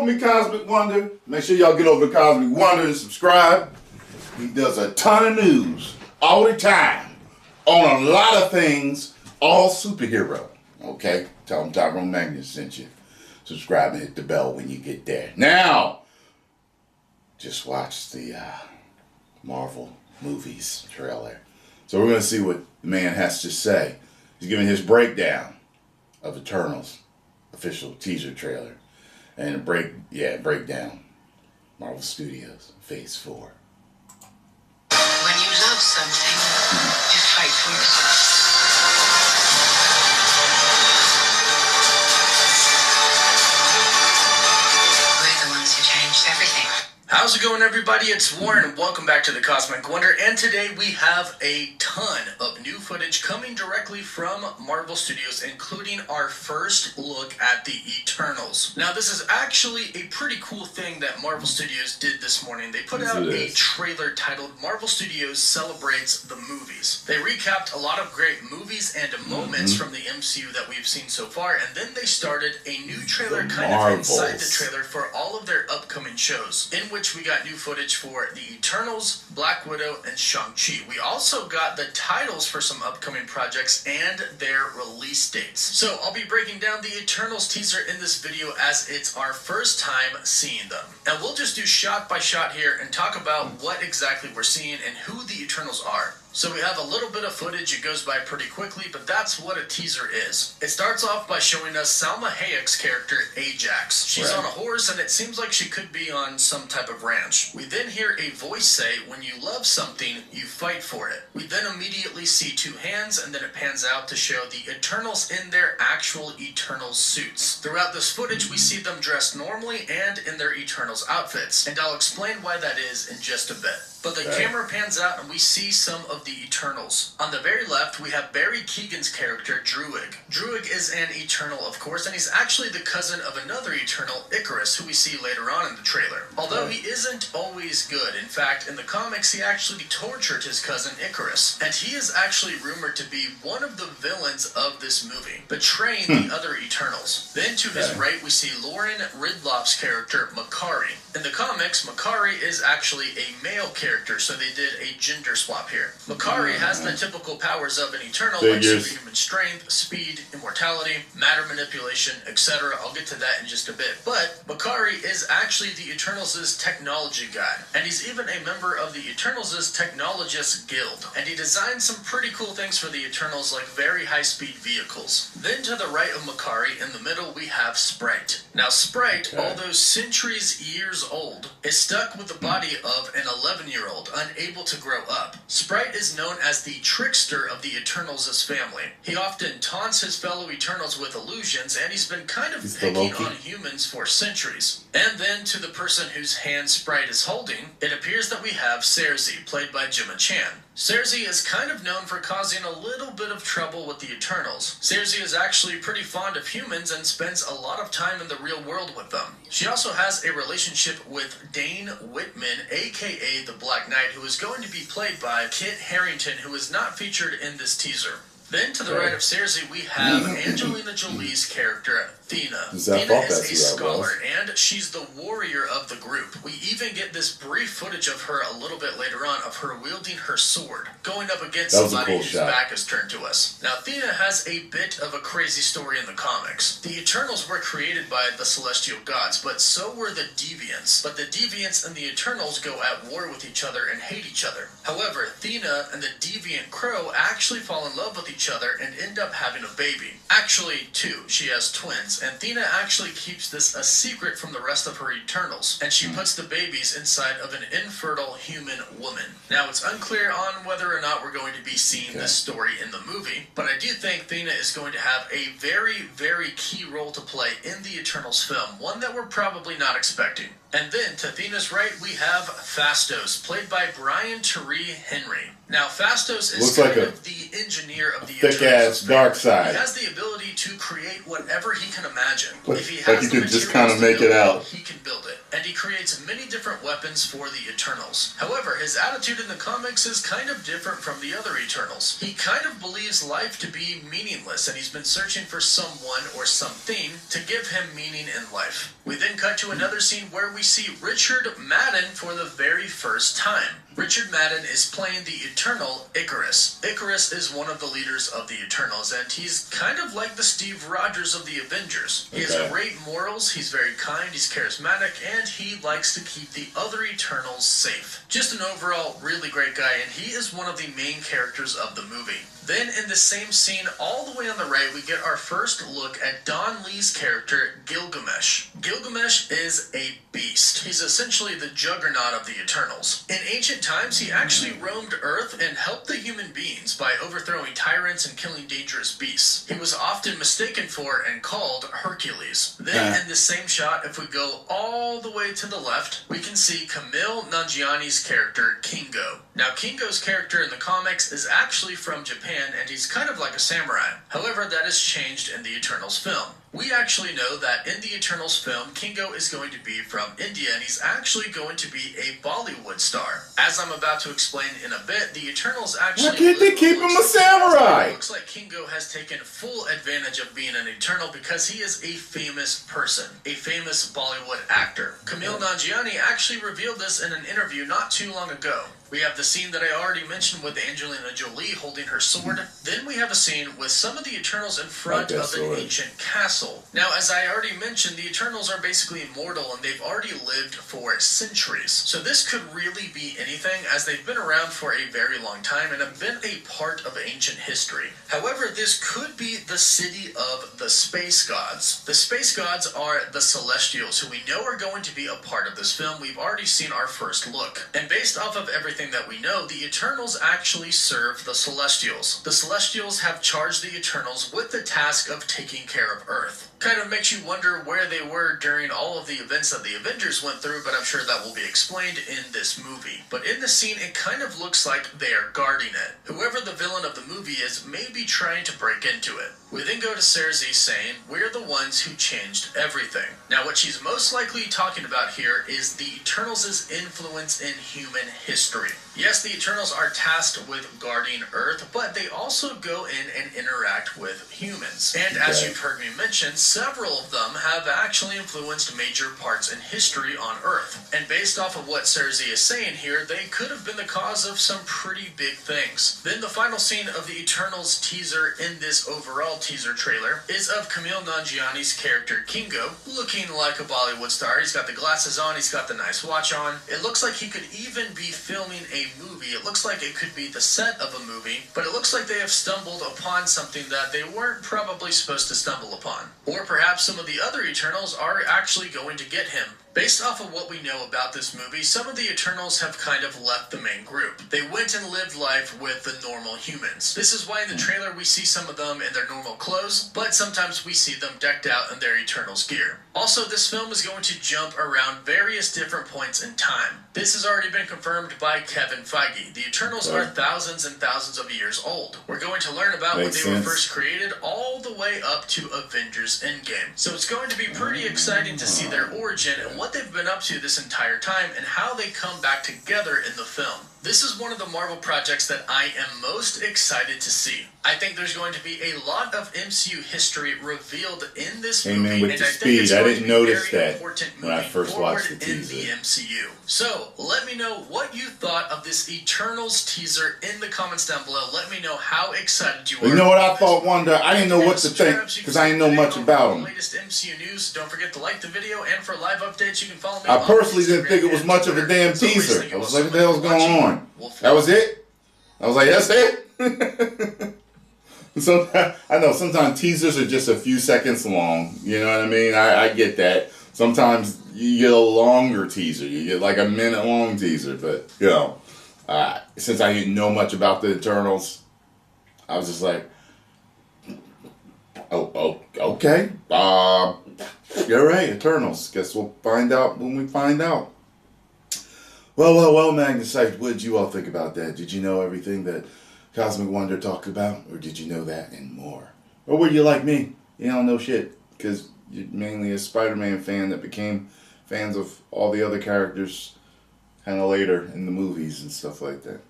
me, Cosmic Wonder. Make sure y'all get over to Cosmic Wonder and subscribe. He does a ton of news all the time on a lot of things, all superhero. Okay? Tell him Tyrone Magnus sent you. Subscribe and hit the bell when you get there. Now, just watch the Marvel movies trailer. So we're going to see what the man has to say. He's giving his breakdown of Eternals official teaser trailer. And a breakdown. Marvel Studios, Phase 4. When you love something, you fight for yourself. We're the ones who changed everything. How's it going, everybody? It's Warren, and welcome back to the Cosmic Wonder. And today we have a ton of new footage coming directly from Marvel Studios, including our first look at the Eternals. Now, this is actually a pretty cool thing that Marvel Studios did this morning. They put out a trailer titled Marvel Studios Celebrates the Movies. They recapped a lot of great movies and moments from the MCU that we've seen so far, and then they started a new trailer kind of inside the trailer for all of their upcoming shows, in which we got new footage for the Eternals, Black Widow, and Shang-Chi. We also got the titles for some upcoming projects and their release dates. So I'll be breaking down the Eternals teaser in this video as it's our first time seeing them. And we'll just do shot by shot here and talk about what exactly we're seeing and who the Eternals are. So we have a little bit of footage, it goes by pretty quickly, but that's what a teaser is. It starts off by showing us Salma Hayek's character, Ajax. She's on a horse and it seems like she could be on some type of ranch. We then hear a voice say, when you love something, you fight for it. We then immediately see two hands and then it pans out to show the Eternals in their actual Eternals suits. Throughout this footage, we see them dressed normally and in their Eternals outfits. And I'll explain why that is in just a bit. But the camera pans out and we see some of the Eternals. On the very left, we have Barry Keoghan's character, Druid. Druid is an Eternal, of course, and he's actually the cousin of another Eternal, Icarus, who we see later on in the trailer. Although he isn't always good. In fact, in the comics, he actually tortured his cousin, Icarus. And he is actually rumored to be one of the villains of this movie, betraying the other Eternals. Then to his right, we see Lauren Ridloff's character, Makari. In the comics, Makari is actually a male character, so they did a gender swap here. Makari has the typical powers of an Eternal, like superhuman strength, speed, immortality, matter manipulation, etc. I'll get to that in just a bit. But Makari is actually the Eternals' technology guy, and he's even a member of the Eternals' Technologist Guild. And he designed some pretty cool things for the Eternals, like very high-speed vehicles. Then to the right of Makari, in the middle, we have Sprite. Now Sprite, although centuries, years old, is stuck with the body of an 11-year-old, unable to grow up. Sprite is known as the trickster of the Eternals' family. He often taunts his fellow Eternals with illusions, and he's been kind of picking on humans for centuries. And then to the person whose hand Sprite is holding, it appears that we have Sersi, played by Gemma Chan. Sersi is kind of known for causing a little bit of trouble with the Eternals. Sersi is actually pretty fond of humans and spends a lot of time in the real world with them. She also has a relationship with Dane Whitman, aka the Black Knight, who is going to be played by Kit Harington, who is not featured in this teaser. Then to the right of Sersi, we have Angelina Jolie's character, Athena. Athena is a scholar, and she's the warrior of the group. We even get this brief footage of her a little bit later on, of her wielding her sword, going up against somebody whose back is turned to us. Now, Athena has a bit of a crazy story in the comics. The Eternals were created by the celestial gods, but so were the Deviants. But the Deviants and the Eternals go at war with each other and hate each other. However, Athena and the Deviant Crow actually fall in love with each other and end up having a baby. Actually, two. She has twins, and Athena actually keeps this a secret from the rest of her Eternals, and she puts the babies inside of an infertile human woman. Now, it's unclear on whether or not we're going to be seeing this story in the movie, but I do think Athena is going to have a very, very key role to play in the Eternals film, one that we're probably not expecting. And then, to Athena's right, we have Fastos, played by Brian Tyree Henry. Now, Fastos is kind of the engineer of the thick-ass dark side. He has the ability to create whatever he can imagine. If he has the materials to make it out, he can build it. and he creates many different weapons for the Eternals. However, his attitude in the comics is kind of different from the other Eternals. He kind of believes life to be meaningless, and he's been searching for someone or something to give him meaning in life. We then cut to another scene where we see Richard Madden for the very first time. Richard Madden is playing the Eternal Icarus. Icarus is one of the leaders of the Eternals, and he's kind of like the Steve Rogers of the Avengers. He has great morals, he's very kind, he's charismatic, and he likes to keep the other Eternals safe. Just an overall really great guy, and he is one of the main characters of the movie. Then in the same scene, all the way on the right, we get our first look at Don Lee's character, Gilgamesh. Gilgamesh is a beast. He's essentially the juggernaut of the Eternals. In ancient times, he actually roamed Earth and helped the human beings by overthrowing tyrants and killing dangerous beasts. He was often mistaken for and called Hercules. Then in the same shot, if we go all the way to the left, we can see Camille Nanjiani's character, Kingo. Now, Kingo's character in the comics is actually from Japan, and he's kind of like a samurai. However, that is changed in the Eternals film. We actually know that in the Eternals film, Kingo is going to be from India, and he's actually going to be a Bollywood star. As I'm about to explain in a bit, the Eternals actually... Why can't they keep him a samurai? It looks like Kingo has taken full advantage of being an Eternal because he is a famous person, a famous Bollywood actor. Camille Nanjiani actually revealed this in an interview not too long ago. We have the scene that I already mentioned with Angelina Jolie holding her sword. Then we have a scene with some of the Eternals in front of an ancient castle. Now, as I already mentioned, the Eternals are basically immortal, and they've already lived for centuries. So this could really be anything, as they've been around for a very long time and have been a part of ancient history. However, this could be the city of the space gods. The space gods are the Celestials, who we know are going to be a part of this film. We've already seen our first look. And based off of everything that we know, the Eternals actually serve the Celestials. The Celestials have charged the Eternals with the task of taking care of Earth. Kind of makes you wonder where they were during all of the events that the Avengers went through, but I'm sure that will be explained in this movie. But in the scene, it kind of looks like they are guarding it. Whoever the villain of the movie is may be trying to break into it. We then go to Cersei saying, "We're the ones who changed everything." Now, what she's most likely talking about here is the Eternals' influence in human history. Yes, the Eternals are tasked with guarding Earth, but they also go in and interact with humans. And as you've heard me mention, several of them have actually influenced major parts in history on Earth. And based off of what Cersei is saying here, they could have been the cause of some pretty big things. Then the final scene of the Eternals teaser in this overall teaser trailer is of Camille Nanjiani's character Kingo, looking like a Bollywood star. He's got the glasses on, he's got the nice watch on. It looks like he could even be filming a movie. It looks like it could be the set of a movie, but it looks like they have stumbled upon something that they weren't probably supposed to stumble upon. Or perhaps some of the other Eternals are actually going to get him. Based off of what we know about this movie, some of the Eternals have kind of left the main group. They went and lived life with the normal humans. This is why in the trailer we see some of them in their normal clothes, but sometimes we see them decked out in their Eternals gear. Also, this film is going to jump around various different points in time. This has already been confirmed by Kevin Feige. The Eternals are thousands and thousands of years old. We're going to learn about when they were first created all the way up to Avengers Endgame. So it's going to be pretty exciting to see their origin and what they've been up to this entire time and how they come back together in the film. This is one of the Marvel projects that I am most excited to see. I think there's going to be a lot of MCU history revealed in this movie, with and the I speed. think it's I going didn't to be notice very that important when I moving first forward watched the in teaser. the MCU. So let me know what you thought of this Eternals teaser in the comments down below. Let me know how excited you are. You know what I thought, Wonder? I didn't know what to think because I didn't know much about them. Latest MCU news. Don't forget to like the video, and for live updates, you can follow me. I personally didn't think it was much of a damn teaser. I was like, what the hell's going on? That was it? I was like, that's it? Sometimes, I know sometimes teasers are just a few seconds long. You know what I mean? I get that. Sometimes you get a longer teaser. You get like a minute long teaser. But, you know, since I didn't know much about the Eternals, I was just like, oh okay. You're right, Eternals. Guess we'll find out when we find out. Well, Magnus, what did you all think about that? Did you know everything that Cosmic Wonder talked about? Or did you know that and more? Or were you like me? You don't know shit because you're mainly a Spider-Man fan that became fans of all the other characters kind of later in the movies and stuff like that.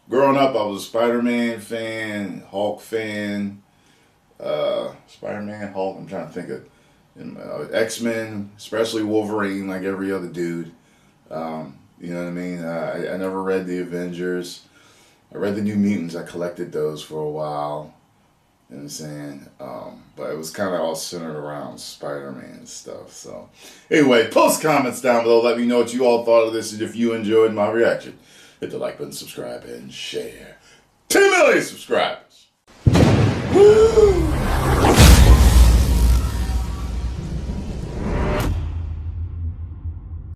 Growing up, I was a Spider-Man fan, Hulk fan, Spider-Man, Hulk, I'm trying to think of X-Men, especially Wolverine, like every other dude. You know what I mean? I never read the Avengers. I read the New Mutants. I collected those for a while. You know what I'm saying? But it was kind of all centered around Spider-Man stuff. So, anyway, post comments down below. Let me know what you all thought of this and if you enjoyed my reaction. Hit the like button, subscribe, and share. 10 million subscribers! Woo!